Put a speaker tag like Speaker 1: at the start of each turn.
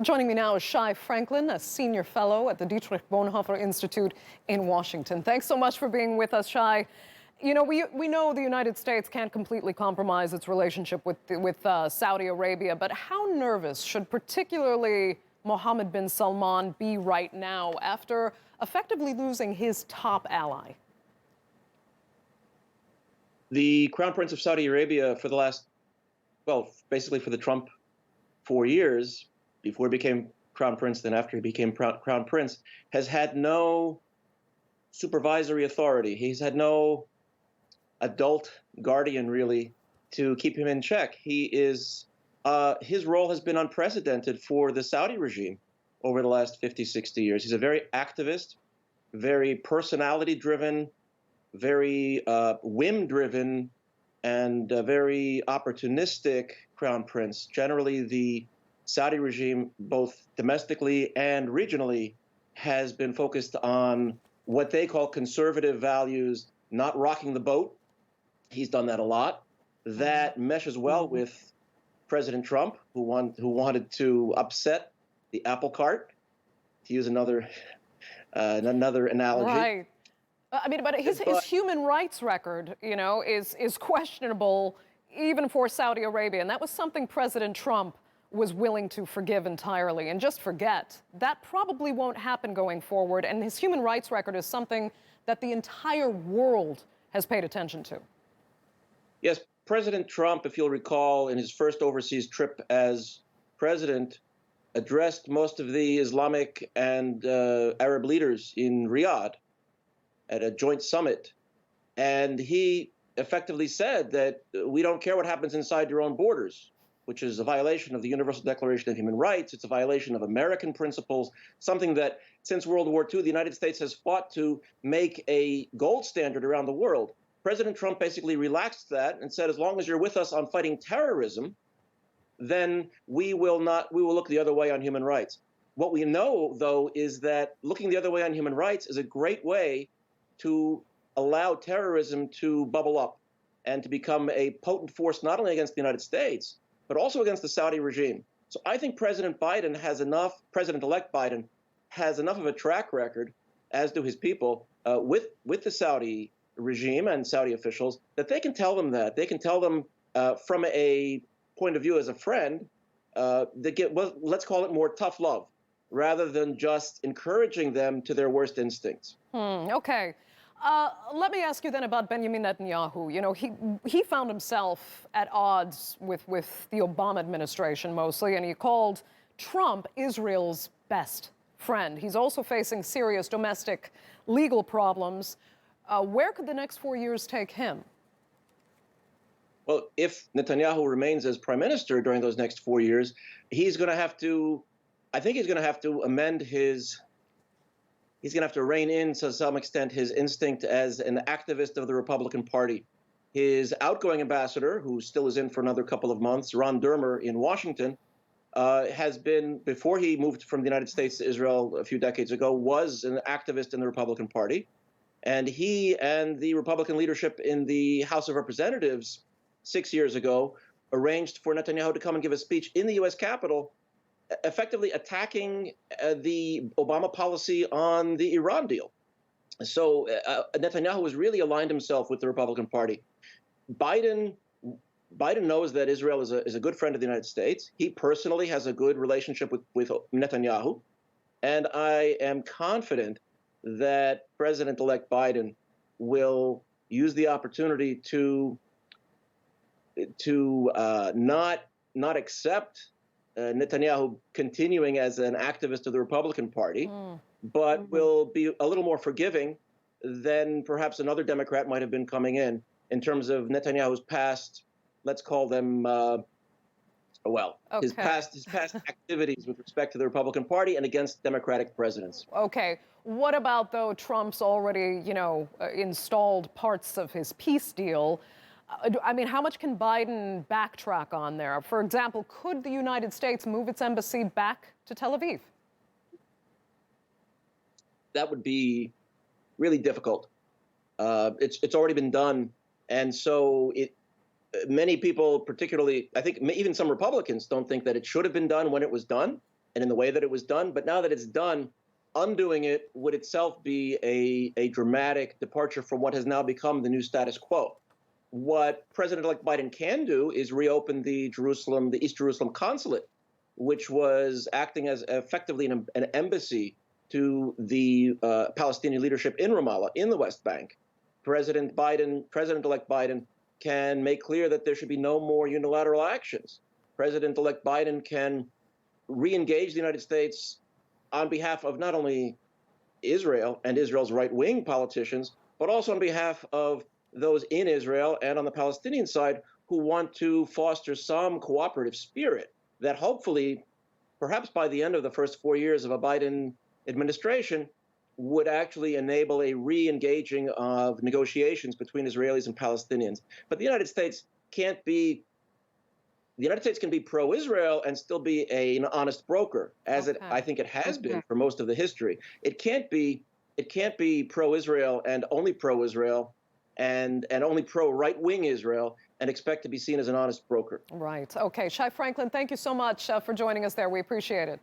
Speaker 1: Joining me now is Shai Franklin, a senior fellow at the Dietrich Bonhoeffer Institute in Washington. Thanks so much for being with us, Shai. You know, we know the United States can't completely compromise its relationship with Saudi Arabia, but how nervous should particularly Mohammed bin Salman be right now after effectively losing his top ally?
Speaker 2: The Crown Prince of Saudi Arabia for the last, well, basically for the Trump 4 years, before he became Crown Prince, then after he became Crown Prince, has had no supervisory authority. He's had no adult guardian, really, to keep him in check. His role has been unprecedented for the Saudi regime over the last 50, 60 years. He's a very activist, very personality-driven, very whim-driven, and very opportunistic Crown Prince. Generally, the Saudi regime, both domestically and regionally, has been focused on what they call conservative values, not rocking the boat. He's done that a lot. That meshes well with President Trump, who wanted to upset the apple cart, to use another analogy.
Speaker 1: Right. I mean, but his human rights record, you know, is questionable even for Saudi Arabia. And that was something President Trump was willing to forgive entirely and just forget. That probably won't happen going forward. And his human rights record is something that the entire world has paid attention to.
Speaker 2: Yes, President Trump, if you'll recall, in his first overseas trip as president, addressed most of the Islamic and Arab leaders in Riyadh at a joint summit. And he effectively said that we don't care what happens inside your own borders, which is a violation of the Universal Declaration of Human Rights. It's a violation of American principles, something that since World War II, the United States has fought to make a gold standard around the world. President Trump basically relaxed that and said, as long as you're with us on fighting terrorism, then we will look the other way on human rights. What we know, though, is that looking the other way on human rights is a great way to allow terrorism to bubble up and to become a potent force not only against the United States, but also against the Saudi regime. So I think President-elect Biden has enough of a track record, as do his people, with the Saudi regime and Saudi officials, that they can tell them that. They can tell them from a point of view as a friend, let's call it more tough love, rather than just encouraging them to their worst instincts.
Speaker 1: Okay. Let me ask you then about Benjamin Netanyahu. You know, he found himself at odds with the Obama administration mostly, and he called Trump Israel's best friend. He's also facing serious domestic legal problems. Where could the next 4 years take him?
Speaker 2: Well, if Netanyahu remains as prime minister during those next 4 years, he's going to have to amend he's going to have to rein in, to some extent, his instinct as an activist of the Republican Party. His outgoing ambassador, who still is in for another couple of months, Ron Dermer in Washington, has been, before he moved from the United States to Israel a few decades ago, was an activist in the Republican Party. And he and the Republican leadership in the House of Representatives 6 years ago arranged for Netanyahu to come and give a speech in the U.S. Capitol, effectively attacking the Obama policy on the Iran deal. So Netanyahu has really aligned himself with the Republican Party. Biden knows that Israel is a good friend of the United States. He personally has a good relationship with Netanyahu. And I am confident that President-elect Biden will use the opportunity to not accept Netanyahu continuing as an activist of the Republican Party, but will be a little more forgiving than perhaps another Democrat might have been coming in terms of Netanyahu's past, let's call them, his past activities with respect to the Republican Party and against Democratic presidents.
Speaker 1: Okay. What about, though, Trump's already, installed parts of his peace deal? I mean, how much can Biden backtrack on there? For example, could the United States move its embassy back to Tel Aviv?
Speaker 2: That would be really difficult. It's already been done. And so many people, particularly, I think even some Republicans, don't think that it should have been done when it was done. and in the way that it was done. But now that it's done, undoing it would itself be a dramatic departure from what has now become the new status quo. What President-elect Biden can do is reopen the East Jerusalem consulate, which was acting as effectively an embassy to the Palestinian leadership in Ramallah, in the West Bank. President-elect Biden can make clear that there should be no more unilateral actions. President-elect Biden can re-engage the United States on behalf of not only Israel and Israel's right-wing politicians, but also on behalf of those in Israel and on the Palestinian side who want to foster some cooperative spirit that hopefully, perhaps by the end of the first 4 years of a Biden administration, would actually enable a re-engaging of negotiations between Israelis and Palestinians. But the United States can be pro-Israel and still be an honest broker, as I think it has been for most of the history. It can't be pro-Israel and only pro-Israel and only pro-right-wing Israel and expect to be seen as an honest broker.
Speaker 1: Right. Okay. Shai Franklin, thank you so much for joining us there. We appreciate it.